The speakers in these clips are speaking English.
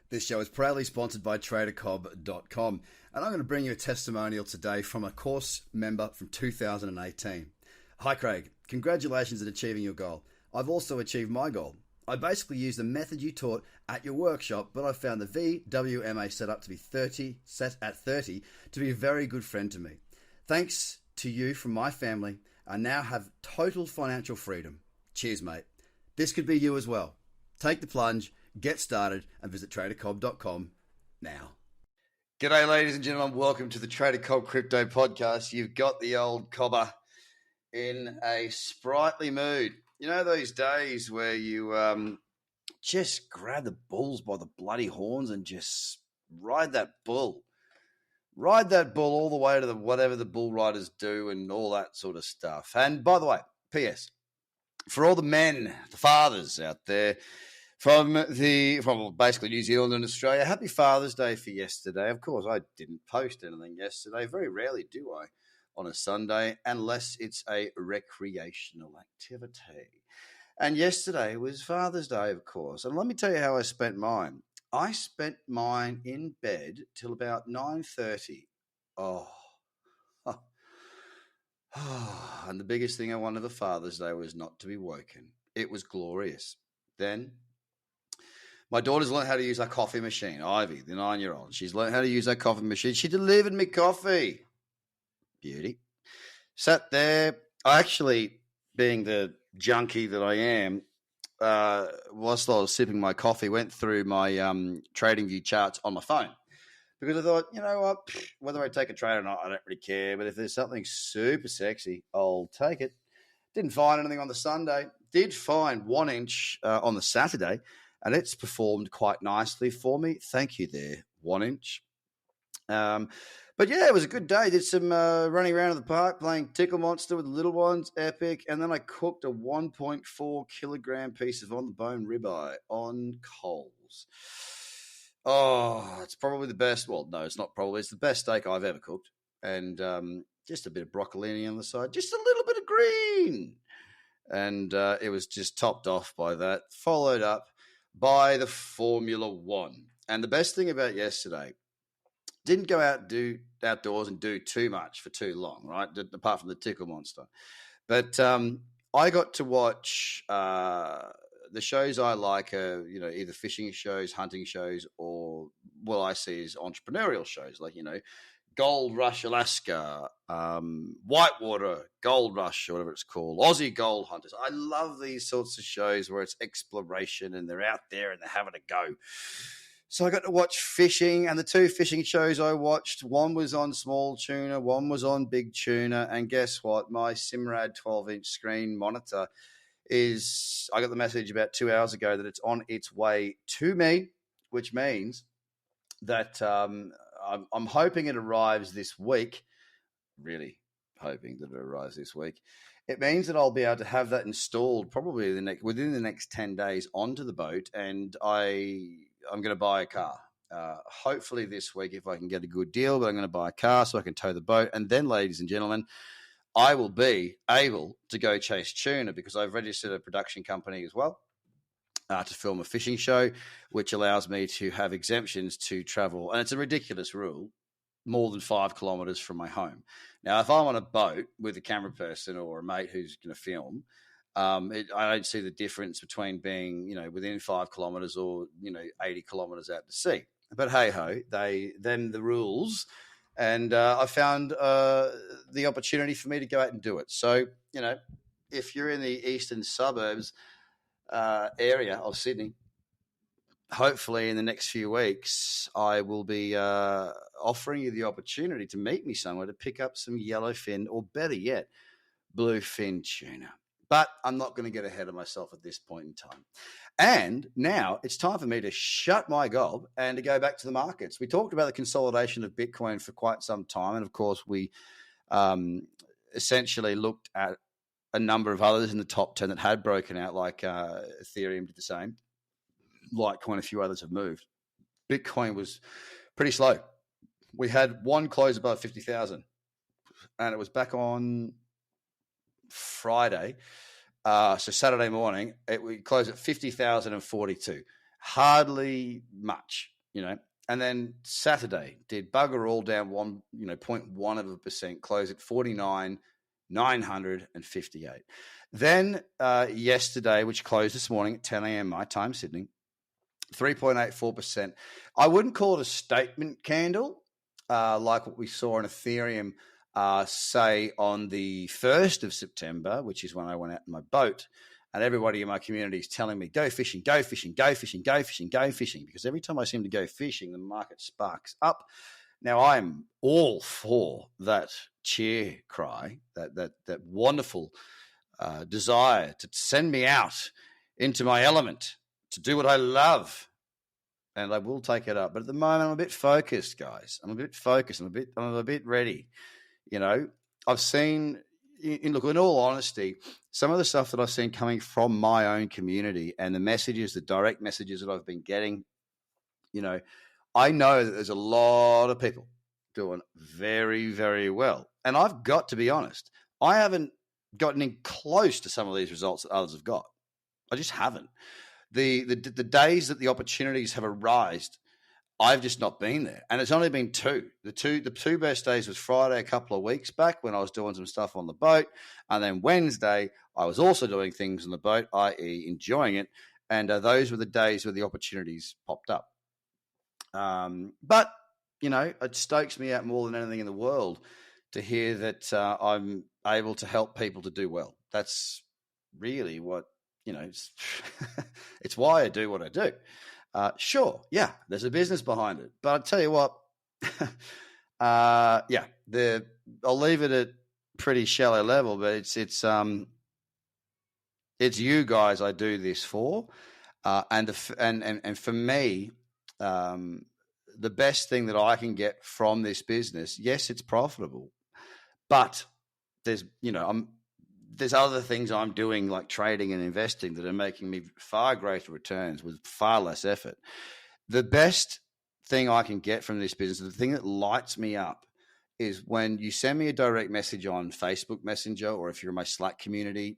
This show is proudly sponsored by TraderCobb.com, and I'm going to bring you a testimonial today from a course member from 2018. Hi Craig, congratulations on achieving your goal. I've also achieved my goal. I basically used the method you taught at your workshop, but I found the VWMA set at 30 to be a very good friend to me. Thanks to you from my family, I now have total financial freedom. Cheers, mate. This could be you as well. Take the plunge, get started, and visit TraderCobb.com now. G'day, ladies and gentlemen. Welcome to the Trader Cobb Crypto Podcast. You've got the old cobber in a sprightly mood. You know those days where you just grab the bulls by the bloody horns and just ride that bull. Ride that bull all the way to whatever the bull riders do and all that sort of stuff. And by the way, P.S., for all the men, the fathers out there from basically New Zealand and Australia, happy Father's Day for yesterday. Of course, I didn't post anything yesterday. Very rarely do I on a Sunday, unless it's a recreational activity. And yesterday was Father's Day, of course. And let me tell you how I spent mine. I spent mine in bed till about 9:30. And the biggest thing I wanted for Father's Day was not to be woken. It was glorious. Then my daughter's learned how to use her coffee machine. Ivy, the 9-year-old, she's learned how to use her coffee machine. She delivered me coffee. Beauty. Sat there. I actually, being the junkie that I am, whilst I was sipping my coffee, went through my TradingView charts on my phone. Because I thought, you know what, whether I take a trade or not, I don't really care. But if there's something super sexy, I'll take it. Didn't find anything on the Sunday. Did find 1 inch on the Saturday, and it's performed quite nicely for me. Thank you there, 1 inch. But yeah, it was a good day. Did some running around in the park, playing Tickle Monster with the little ones, epic. And then I cooked a 1.4 kilogram piece of on-the-bone ribeye on coals. Oh, it's probably the best. Well, no, it's not probably. It's the best steak I've ever cooked. And just a bit of broccolini on the side, just a little bit of green. And it was just topped off by that, followed up by the Formula One. And the best thing about yesterday, didn't go outdoors and do too much for too long, right? Apart from the Tickle Monster. But I got to watch the shows I like, either fishing shows, hunting shows, or what I see as entrepreneurial shows, like, Gold Rush Alaska, Whitewater Gold Rush, or whatever it's called, Aussie Gold Hunters. I love these sorts of shows where it's exploration and they're out there and they're having a go. So I got to watch fishing, and the two fishing shows I watched, one was on small tuna, one was on big tuna, and guess what? My Simrad 12-inch screen monitor I got the message about 2 hours ago that it's on its way to me, which means that I'm hoping it arrives this week, really hoping that it arrives this week. It means that I'll be able to have that installed probably within the next 10 days onto the boat, and I'm going to buy a car, hopefully this week if I can get a good deal, but I'm going to buy a car so I can tow the boat. And then, ladies and gentlemen, I will be able to go chase tuna because I've registered a production company as well to film a fishing show, which allows me to have exemptions to travel. And it's a ridiculous rule, more than 5 kilometers from my home. Now, if I'm on a boat with a camera person or a mate who's going to film, I don't see the difference between being, within 5 kilometers or, 80 kilometers out to sea. But hey ho, them the rules. And I found the opportunity for me to go out and do it. So, if you're in the eastern suburbs area of Sydney, hopefully in the next few weeks, I will be offering you the opportunity to meet me somewhere to pick up some yellowfin, or better yet, bluefin tuna. But I'm not going to get ahead of myself at this point in time. And now it's time for me to shut my gob and to go back to the markets. We talked about the consolidation of Bitcoin for quite some time. And of course, we essentially looked at a number of others in the top 10 that had broken out, like Ethereum did the same. Litecoin, a few others have moved. Bitcoin was pretty slow. We had one close above 50,000, and it was back on Friday. So Saturday morning, we closed at 50,042. Hardly much. And then Saturday did bugger all, down 0.1%, close at 49,958. Then yesterday, which closed this morning at 10 a.m. my time, Sydney, 3.84%. I wouldn't call it a statement candle like what we saw in Ethereum, say on the 1st of September, which is when I went out in my boat. And everybody in my community is telling me, go fishing, go fishing, go fishing, go fishing, go fishing. Because every time I seem to go fishing, the market sparks up. Now, I'm all for that cheer cry, that wonderful desire to send me out into my element, to do what I love. And I will take it up. But at the moment, I'm a bit focused, guys. I'm a bit focused. I'm a bit ready. I've seen... Look, in all honesty, some of the stuff that I've seen coming from my own community and the messages, the direct messages that I've been getting, I know that there's a lot of people doing very, very well. And I've got to be honest, I haven't gotten in close to some of these results that others have got. I just haven't. The days that the opportunities have arisen, I've just not been there. And it's only been two. The two best days was Friday a couple of weeks back when I was doing some stuff on the boat. And then Wednesday, I was also doing things on the boat, i.e. enjoying it. And those were the days where the opportunities popped up. But, it stokes me out more than anything in the world to hear that I'm able to help people to do well. That's really what, it's why I do what I do. Sure, yeah, there's a business behind it, but I'll tell you what, I'll leave it at pretty shallow level, but it's you guys I do this for, and for me, the best thing that I can get from this business, yes, it's profitable, but there's other things I'm doing like trading and investing that are making me far greater returns with far less effort. The best thing I can get from this business, the thing that lights me up, is when you send me a direct message on Facebook Messenger, or if you're in my Slack community,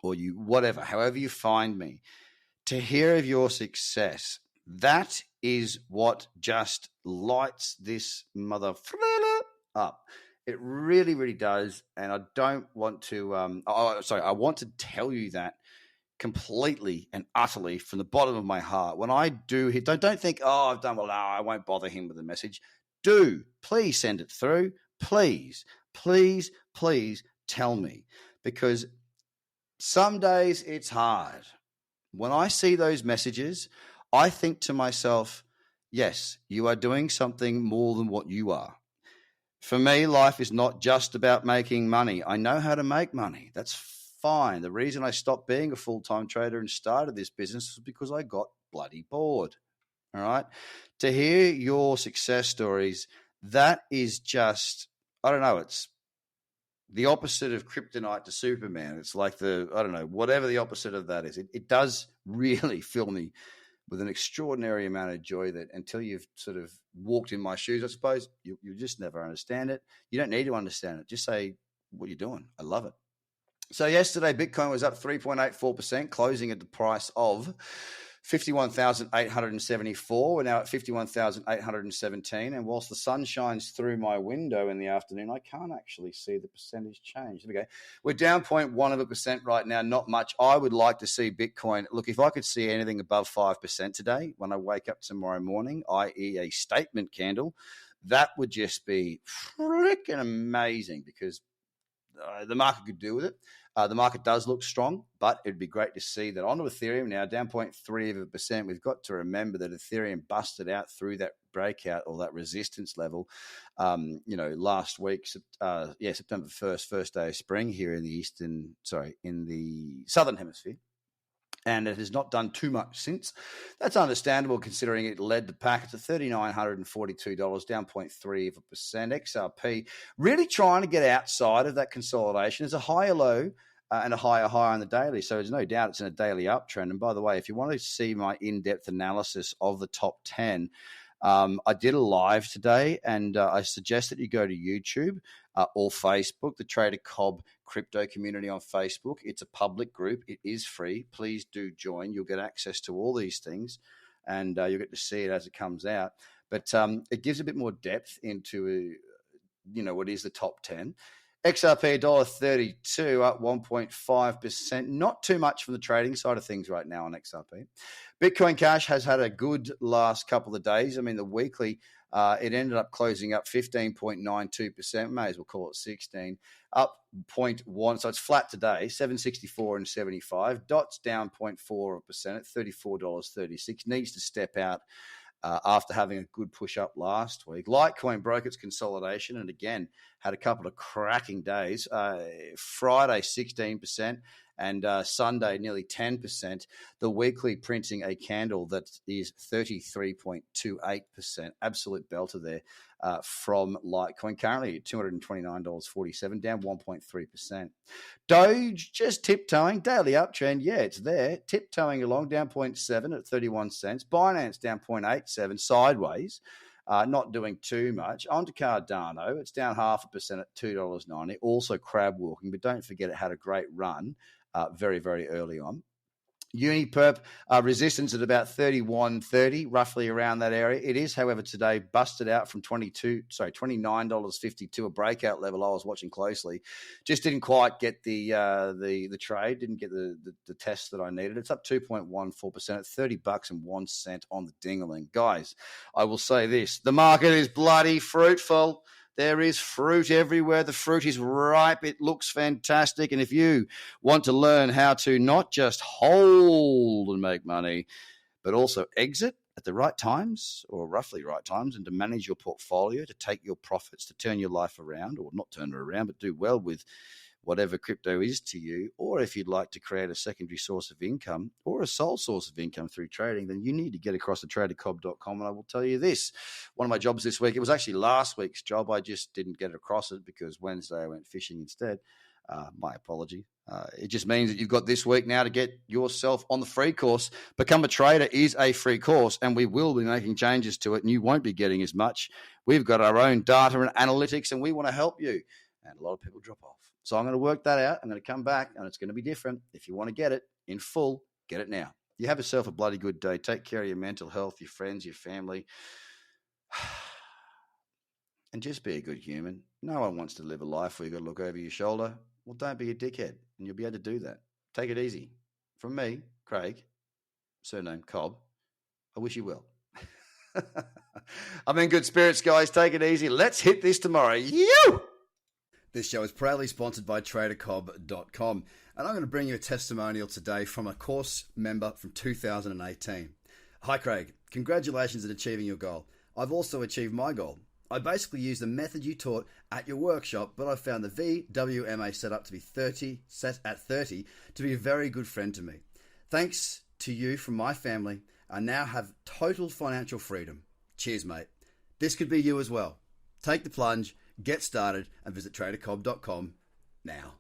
or however you find me, to hear of your success. That is what just lights this mother up. It really, really does. And I don't want to, I want to tell you that completely and utterly from the bottom of my heart. When I do hit, don't think, I've done well, no, I won't bother him with the message. Please send it through. Please, please, please tell me, because some days it's hard. When I see those messages, I think to myself, yes, you are doing something more than what you are. For me, life is not just about making money. I know how to make money. That's fine. The reason I stopped being a full-time trader and started this business was because I got bloody bored. All right. To hear your success stories, that is just, I don't know, it's the opposite of kryptonite to Superman. It's like whatever the opposite of that is. It does really fill me with an extraordinary amount of joy that until you've sort of walked in my shoes, I suppose, you just never understand it. You don't need to understand it. Just say what you're doing. I love it. So yesterday, Bitcoin was up 3.84%, closing at the price of 51,874. We're now at 51,817. And whilst the sun shines through my window in the afternoon, I can't actually see the percentage change. There we go. We're down 0.1% right now, not much. I would like to see Bitcoin. Look, if I could see anything above 5% today when I wake up tomorrow morning, i.e. a statement candle, that would just be freaking amazing, because the market could do with it. The market does look strong, but it'd be great to see that onto Ethereum now, down 0.3%. We've got to remember that Ethereum busted out through that breakout or that resistance level, last week, September 1st, first day of spring here in the Southern Hemisphere. And it has not done too much since. That's understandable considering it led the pack. It's at $3,942, down 0.3%. XRP really trying to get outside of that consolidation. There's a higher low and a higher high on the daily. So there's no doubt it's in a daily uptrend. And by the way, if you want to see my in-depth analysis of the top 10, I did a live today, and I suggest that you go to YouTube or Facebook, the Trader Cobb Crypto Community on Facebook. It's a public group. It is free. Please do join. You'll get access to all these things. and you'll get to see it as it comes out. But it gives a bit more depth into, what is the top 10. XRP $1.32 up 1.5%. Not too much from the trading side of things right now on XRP. Bitcoin Cash has had a good last couple of days. I mean, the weekly, it ended up closing up 15.92%. May as well call it 16. Up 0.1. So it's flat today, 764 and 75. Dot's down 0.4% at $34.36. Needs to step out after having a good push up last week. Litecoin broke its consolidation and again had a couple of cracking days. Friday, 16%. And Sunday, nearly 10%. The weekly printing a candle that is 33.28%. Absolute belter there from Litecoin. Currently at $229.47, down 1.3%. Doge just tiptoeing. Daily uptrend. Yeah, it's there. Tiptoeing along, down 0.7 at 31 cents. Binance down 0.87, sideways. Not doing too much. On to Cardano. It's down 0.5% at $2.90. Also crab walking, but don't forget it had a great run very, very early on. Uniperp resistance at about 31.30, roughly around that area. It is, however, today busted out from $29.52, a breakout level I was watching closely. Just didn't quite get the trade, didn't get the test that I needed. It's up 2.14% at $30.01 on the ding-a-ling. Guys, I will say this. The market is bloody fruitful. There is fruit everywhere. The fruit is ripe. It looks fantastic. And if you want to learn how to not just hold and make money, but also exit at the right times or roughly right times and to manage your portfolio, to take your profits, to turn your life around, or not turn it around, but do well with whatever crypto is to you, or if you'd like to create a secondary source of income or a sole source of income through trading, then you need to get across to tradercobb.com. And I will tell you this, one of my jobs this week, it was actually last week's job. I just didn't get across it because Wednesday I went fishing instead. My apology. It just means that you've got this week now to get yourself on the free course. Become a Trader is a free course, and we will be making changes to it, and you won't be getting as much. We've got our own data and analytics, and we want to help you. And a lot of people drop off. So I'm going to work that out. I'm going to come back, and it's going to be different. If you want to get it in full, get it now. You have yourself a bloody good day. Take care of your mental health, your friends, your family, and just be a good human. No one wants to live a life where you've got to look over your shoulder. Well, don't be a dickhead, and you'll be able to do that. Take it easy. From me, Craig, surname Cobb, I wish you well. I'm in good spirits, guys. Take it easy. Let's hit this tomorrow. You! This show is proudly sponsored by tradercobb.com, and I'm going to bring you a testimonial today from a course member from 2018. Hi Craig, congratulations on achieving your goal. I've also achieved my goal. I basically used the method you taught at your workshop, but I found the VWMA setup set at 30 to be a very good friend to me. Thanks to you from my family, I now have total financial freedom. Cheers, mate. This could be you as well. Take the plunge, get started, and visit tradercobb.com now.